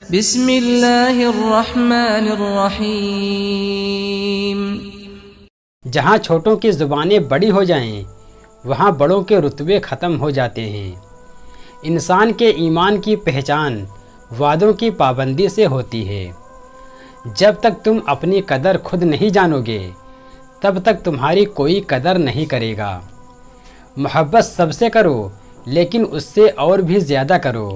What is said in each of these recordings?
بسم اللہ الرحمن الرحیم۔ جہاں چھوٹوں کی زبانیں بڑی ہو جائیں وہاں بڑوں کے رتبے ختم ہو جاتے ہیں۔ انسان کے ایمان کی پہچان وعدوں کی پابندی سے ہوتی ہے۔ جب تک تم اپنی قدر خود نہیں جانو گے تب تک تمہاری کوئی قدر نہیں کرے گا۔ محبت سب سے کرو لیکن اس سے اور بھی زیادہ کرو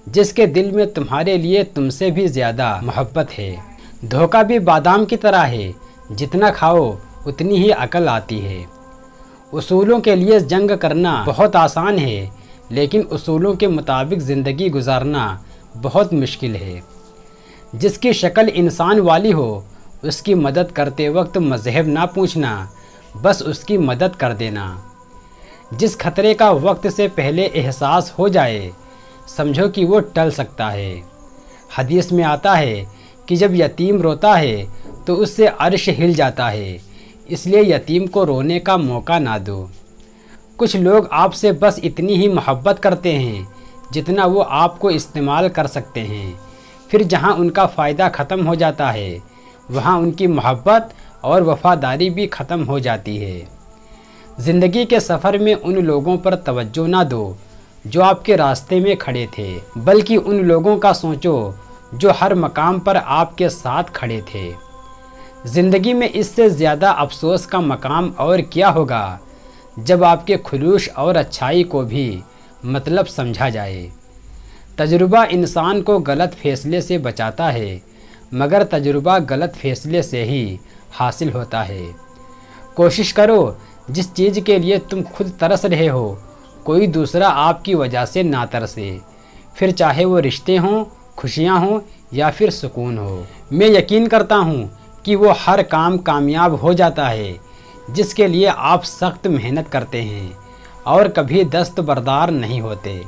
جس کے دل میں تمہارے لیے تم سے بھی زیادہ محبت ہے۔ دھوکہ بھی بادام کی طرح ہے، جتنا کھاؤ اتنی ہی عقل آتی ہے۔ اصولوں کے لیے جنگ کرنا بہت آسان ہے لیکن اصولوں کے مطابق زندگی گزارنا بہت مشکل ہے۔ جس کی شکل انسان والی ہو اس کی مدد کرتے وقت مذہب نہ پوچھنا، بس اس کی مدد کر دینا۔ جس خطرے کا وقت سے پہلے احساس ہو جائے سمجھو کہ وہ ٹل سکتا ہے۔ حدیث میں آتا ہے کہ جب یتیم روتا ہے تو اس سے عرش ہل جاتا ہے، اس لیے یتیم کو رونے کا موقع نہ دو۔ کچھ لوگ آپ سے بس اتنی ہی محبت کرتے ہیں جتنا وہ آپ کو استعمال کر سکتے ہیں، پھر جہاں ان کا فائدہ ختم ہو جاتا ہے وہاں ان کی محبت اور وفاداری بھی ختم ہو جاتی ہے۔ زندگی کے سفر میں ان لوگوں پر توجہ نہ دو جو آپ کے راستے میں کھڑے تھے، بلکہ ان لوگوں کا سوچو جو ہر مقام پر آپ کے ساتھ کھڑے تھے۔ زندگی میں اس سے زیادہ افسوس کا مقام اور کیا ہوگا جب آپ کے خلوص اور اچھائی کو بھی مطلب سمجھا جائے۔ تجربہ انسان کو غلط فیصلے سے بچاتا ہے مگر تجربہ غلط فیصلے سے ہی حاصل ہوتا ہے۔ کوشش کرو جس چیز کے لیے تم خود ترس رہے ہو کوئی دوسرا آپ کی وجہ سے نہ ترسے، پھر چاہے وہ رشتے ہوں، خوشیاں ہوں یا پھر سکون ہو۔ میں یقین کرتا ہوں کہ وہ ہر کام کامیاب ہو جاتا ہے جس کے لیے آپ سخت محنت کرتے ہیں اور کبھی دستبردار نہیں ہوتے۔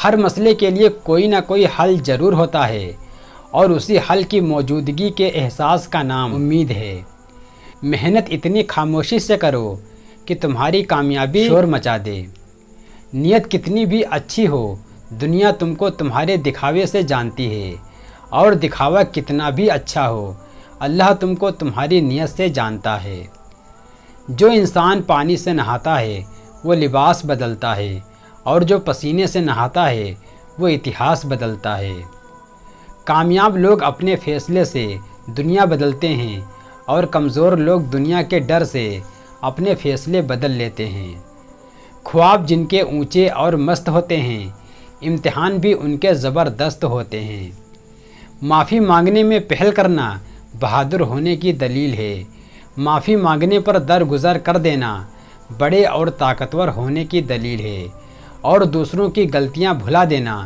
ہر مسئلے کے لیے کوئی نہ کوئی حل ضرور ہوتا ہے اور اسی حل کی موجودگی کے احساس کا نام امید ہے۔ محنت اتنی خاموشی سے کرو کہ تمہاری کامیابی شور مچا دے۔ نیت کتنی بھی اچھی ہو دنیا تم کو تمہارے دکھاوے سے جانتی ہے، اور دکھاوا کتنا بھی اچھا ہو اللہ تم کو تمہاری نیت سے جانتا ہے۔ جو انسان پانی سے نہاتا ہے وہ لباس بدلتا ہے اور جو پسینے سے نہاتا ہے وہ اتہاس بدلتا ہے۔ کامیاب لوگ اپنے فیصلے سے دنیا بدلتے ہیں اور کمزور لوگ دنیا کے ڈر سے اپنے فیصلے بدل لیتے ہیں۔ خواب جن کے اونچے اور مست ہوتے ہیں امتحان بھی ان کے زبردست ہوتے ہیں۔ معافی مانگنے میں پہل کرنا بہادر ہونے کی دلیل ہے۔ معافی مانگنے پر درگزر کر دینا بڑے اور طاقتور ہونے کی دلیل ہے، اور دوسروں کی غلطیاں بھلا دینا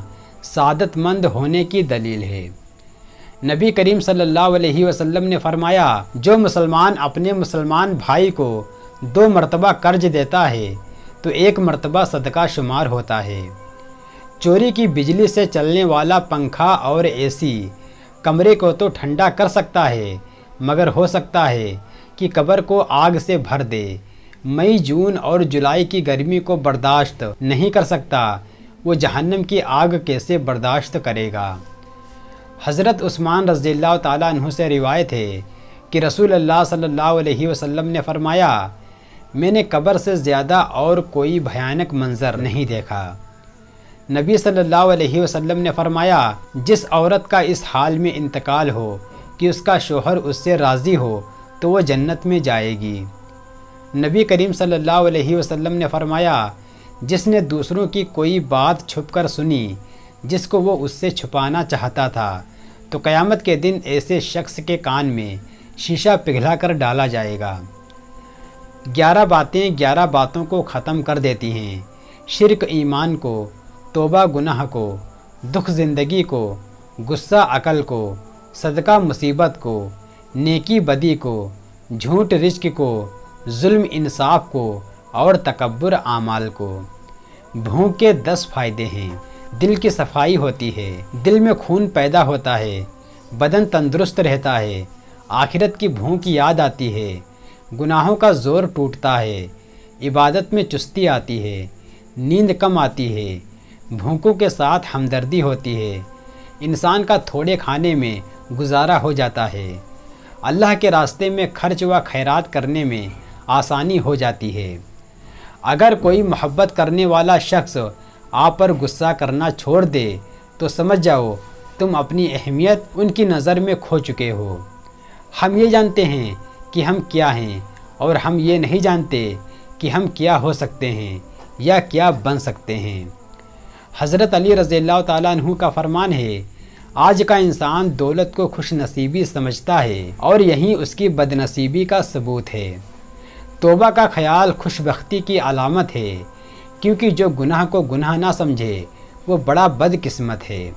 سعادت مند ہونے کی دلیل ہے۔ نبی کریم صلی اللہ علیہ وسلم نے فرمایا، جو مسلمان اپنے مسلمان بھائی کو 2 مرتبہ قرض دیتا ہے تو 1 مرتبہ صدقہ شمار ہوتا ہے۔ چوری کی بجلی سے چلنے والا پنکھا اور اے سی کمرے کو تو ٹھنڈا کر سکتا ہے مگر ہو سکتا ہے کہ قبر کو آگ سے بھر دے۔ مئی، جون اور جولائی کی گرمی کو برداشت نہیں کر سکتا، وہ جہنم کی آگ کیسے برداشت کرے گا؟ حضرت عثمان رضی اللہ تعالیٰ عنہ سے روایت ہے کہ رسول اللہ صلی اللہ علیہ وسلم نے فرمایا، میں نے قبر سے زیادہ اور کوئی بھیانک منظر نہیں دیکھا۔ نبی صلی اللہ علیہ وسلم نے فرمایا، جس عورت کا اس حال میں انتقال ہو کہ اس کا شوہر اس سے راضی ہو تو وہ جنت میں جائے گی۔ نبی کریم صلی اللہ علیہ وسلم نے فرمایا، جس نے دوسروں کی کوئی بات چھپ کر سنی جس کو وہ اس سے چھپانا چاہتا تھا تو قیامت کے دن ایسے شخص کے کان میں شیشہ پگھلا کر ڈالا جائے گا۔ 11 باتیں 11 باتوں کو ختم کر دیتی ہیں، شرک ایمان کو، توبہ گناہ کو، دکھ زندگی کو، غصہ عقل کو، صدقہ مصیبت کو، نیکی بدی کو، جھوٹ رزق کو، ظلم انصاف کو اور تکبر اعمال کو۔ بھونک کے 10 فائدے ہیں۔ دل کی صفائی ہوتی ہے، دل میں خون پیدا ہوتا ہے، بدن تندرست رہتا ہے، آخرت کی بھوک یاد آتی ہے، گناہوں کا زور ٹوٹتا ہے، عبادت میں چستی آتی ہے، نیند کم آتی ہے، بھوکوں کے ساتھ ہمدردی ہوتی ہے، انسان کا تھوڑے کھانے میں گزارا ہو جاتا ہے، اللہ کے راستے میں خرچ و خیرات کرنے میں آسانی ہو جاتی ہے۔ اگر کوئی محبت کرنے والا شخص آپ پر غصہ کرنا چھوڑ دے تو سمجھ جاؤ تم اپنی اہمیت ان کی نظر میں کھو چکے ہو۔ ہم یہ جانتے ہیں کہ ہم کیا ہیں، اور ہم یہ نہیں جانتے کہ ہم کیا ہو سکتے ہیں یا کیا بن سکتے ہیں۔ حضرت علی رضی اللہ تعالیٰ عنہ کا فرمان ہے، آج کا انسان دولت کو خوش نصیبی سمجھتا ہے اور یہی اس کی بد نصیبی کا ثبوت ہے۔ توبہ کا خیال خوش بختی کی علامت ہے، کیونکہ جو گناہ کو گناہ نہ سمجھے وہ بڑا بد قسمت ہے۔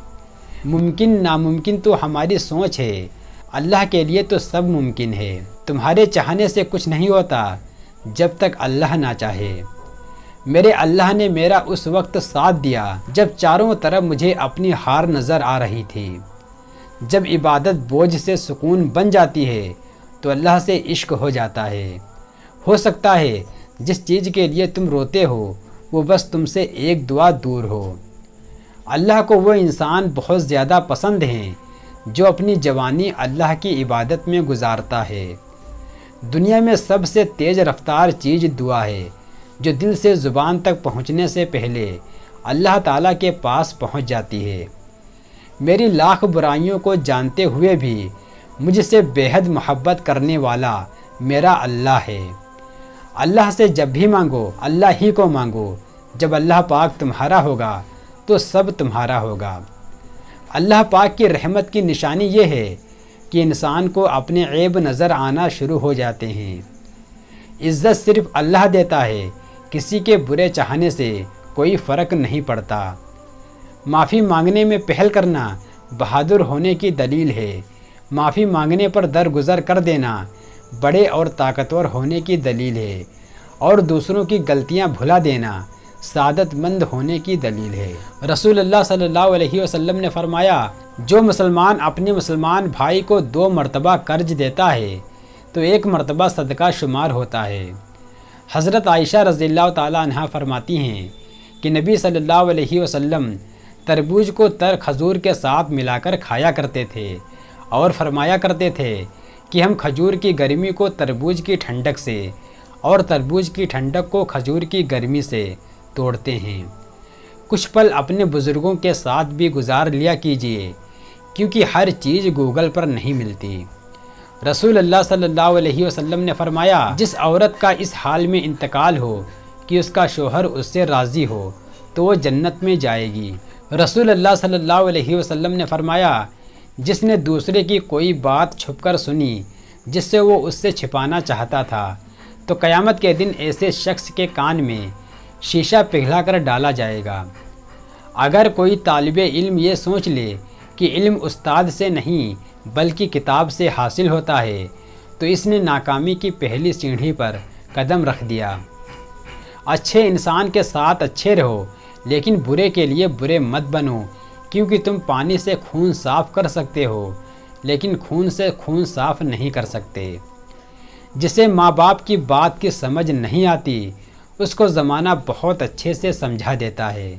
ممکن ناممکن تو ہماری سوچ ہے، اللہ کے لیے تو سب ممکن ہے۔ تمہارے چاہنے سے کچھ نہیں ہوتا جب تک اللہ نہ چاہے۔ میرے اللہ نے میرا اس وقت ساتھ دیا جب چاروں طرف مجھے اپنی ہار نظر آ رہی تھی۔ جب عبادت بوجھ سے سکون بن جاتی ہے تو اللہ سے عشق ہو جاتا ہے۔ ہو سکتا ہے جس چیز کے لیے تم روتے ہو وہ بس تم سے ایک دعا دور ہو۔ اللہ کو وہ انسان بہت زیادہ پسند ہیں جو اپنی جوانی اللہ کی عبادت میں گزارتا ہے۔ دنیا میں سب سے تیز رفتار چیز دعا ہے، جو دل سے زبان تک پہنچنے سے پہلے اللہ تعالیٰ کے پاس پہنچ جاتی ہے۔ میری لاکھ برائیوں کو جانتے ہوئے بھی مجھ سے بے حد محبت کرنے والا میرا اللہ ہے۔ اللہ سے جب بھی مانگو اللہ ہی کو مانگو۔ جب اللہ پاک تمہارا ہوگا تو سب تمہارا ہوگا۔ اللہ پاک کی رحمت کی نشانی یہ ہے کہ انسان کو اپنے عیب نظر آنا شروع ہو جاتے ہیں۔ عزت صرف اللہ دیتا ہے، کسی کے برے چاہنے سے کوئی فرق نہیں پڑتا۔ معافی مانگنے میں پہل کرنا بہادر ہونے کی دلیل ہے۔ معافی مانگنے پر درگزر کر دینا بڑے اور طاقتور ہونے کی دلیل ہے، اور دوسروں کی غلطیاں بھلا دینا سعادت مند ہونے کی دلیل ہے۔ رسول اللہ صلی اللہ علیہ وسلم نے فرمایا، جو مسلمان اپنے مسلمان بھائی کو 2 مرتبہ قرض دیتا ہے تو 1 مرتبہ صدقہ شمار ہوتا ہے۔ حضرت عائشہ رضی اللہ تعالیٰ عنہ فرماتی ہیں کہ نبی صلی اللہ علیہ وسلم تربوز کو تر کھجور کے ساتھ ملا کر کھایا کرتے تھے اور فرمایا کرتے تھے کہ ہم کھجور کی گرمی کو تربوز کی ٹھنڈک سے اور تربوز کی ٹھنڈک کو کھجور کی گرمی سے توڑتے ہیں۔ کچھ پل اپنے بزرگوں کے ساتھ بھی گزار لیا کیجیے، کیونکہ ہر چیز گوگل پر نہیں ملتی۔ رسول اللہ صلی اللہ علیہ وسلم نے فرمایا، جس عورت کا اس حال میں انتقال ہو کہ اس کا شوہر اس سے راضی ہو تو وہ جنت میں جائے گی۔ رسول اللہ صلی اللہ علیہ وسلم نے فرمایا، جس نے دوسرے کی کوئی بات چھپ کر سنی جس سے وہ اس سے چھپانا چاہتا تھا تو قیامت کے دن ایسے شخص کے کان میں شیشہ پگھلا کر ڈالا جائے گا۔ اگر کوئی طالب علم یہ سوچ لے کہ علم استاد سے نہیں بلکہ کتاب سے حاصل ہوتا ہے تو اس نے ناکامی کی پہلی سیڑھی پر قدم رکھ دیا۔ اچھے انسان کے ساتھ اچھے رہو، لیکن برے کے لیے برے مت بنو، کیونکہ تم پانی سے خون صاف کر سکتے ہو لیکن خون سے خون صاف نہیں کر سکتے۔ جسے ماں باپ کی بات کی سمجھ نہیں آتی اس کو زمانہ بہت اچھے سے سمجھا دیتا ہے۔